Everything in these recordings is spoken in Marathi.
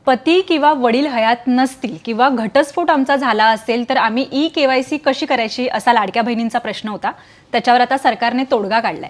पती किंवा वडील हयात नसतील किंवा घटस्फोट आमचा झाला असेल तर आम्ही ई-केवायसी कशी करायची असा लाडक्या बहिणींचा प्रश्न होता। त्याच्यावर आता सरकारने तोडगा काढलाय।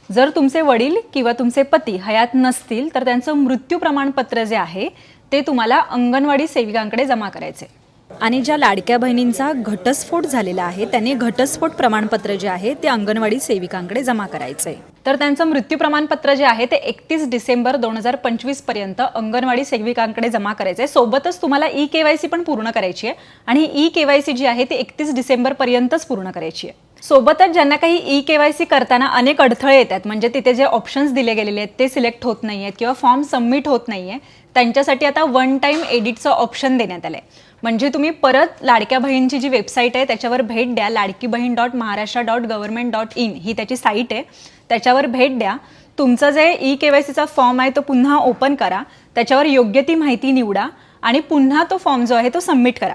जर तुमचे वडील किंवा तुमचे पती हयात नसतील तर त्यांचं मृत्यू प्रमाणपत्र जे आहे ते तुम्हाला अंगणवाडी सेविकांकडे जमा करायचे आणि ज्या लाडक्या बहिणींचा घटस्फोट झालेला आहे त्यांनी घटस्फोट प्रमाणपत्र जे आहे ते अंगणवाडी सेविकांकडे जमा करायचे। तर त्यांचं मृत्यू प्रमाणपत्र जे आहे ते 31 डिसेंबर 2025 पर्यंत अंगणवाडी सेविकांकडे जमा करायचे। सोबतच तुम्हाला ई-केवायसी पण पूर्ण करायची आहे आणि ई-केवायसी जी आहे ती 31 डिसेंबर पर्यंतच पूर्ण करायची आहे। सोबतच ज्यांना काही ई-केवायसी करताना अनेक अडथळे येतात, म्हणजे तिथे जे ऑप्शन्स दिले गेलेले आहेत ते सिलेक्ट होत नाहीयेत किंवा फॉर्म सबमिट होत नाहीये, त्यांच्यासाठी आता वन टाइम एडिटचं ऑप्शन देण्यात आलंय। म्हणजे तुम्ही परत लाडक्या बहीणची जी वेबसाईट आहे त्याच्यावर भेट द्या, ladkibahin.maharashtra.government.in ही त्याची साईट आहे, त्याच्यावर भेट द्या। तुमचं जे ई-केवायसीचा फॉर्म आहे तो पुन्हा ओपन करा, त्याच्यावर योग्य ती माहिती निवडा आणि पुन्हा तो फॉर्म जो आहे तो सबमिट करा।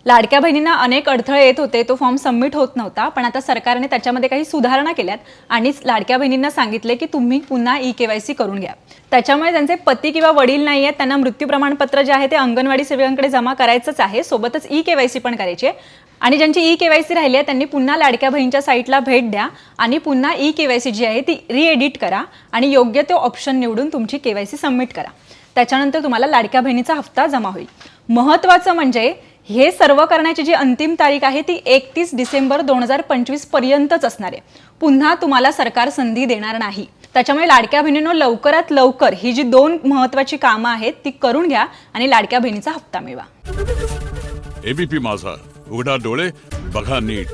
लाडक्या बहिणींना अनेक अडथळे येत होते, तो फॉर्म सबमिट होत नव्हता, पण आता सरकारने त्याच्यामध्ये काही सुधारणा केल्यात आणि लाडक्या बहिणींना सांगितले की तुम्ही पुन्हा ई-केवायसी करून घ्या। त्याच्यामुळे त्यांचे पती किंवा वडील नाही आहेत त्यांना मृत्यू प्रमाणपत्र जे आहे ते अंगणवाडी सेविकांकडे जमा करायचंच आहे, सोबतच ई-केवायसी पण करायची आहे। आणि ज्यांची ई-केवायसी राहिली आहे त्यांनी पुन्हा लाडक्या बहिणीच्या साईटला भेट द्या आणि पुन्हा ई-केवायसी जी आहे ती रीएडिट करा आणि योग्य ते ऑप्शन निवडून तुमची केवायसी सबमिट करा। त्याच्यानंतर तुम्हाला लाडक्या बहिणीचा हप्ता जमा होईल। महत्त्वाचं म्हणजे हे सर्व करण्याची जी अंतिम तारीख आहे ती 31 डिसेंबर 2025 पर्यंतच असणार आहे। पुन्हा तुम्हाला सरकार संधी देणार नाही। त्याच्यामुळे लाडक्या बहिणींनो लवकरात लवकर ही जी 2 महत्त्वाची कामं आहेत ती करून घ्या आणि लाडक्या बहिणीचा हप्ता मिळवा। एबीपी माझा, उघडा डोळे बघा नीट।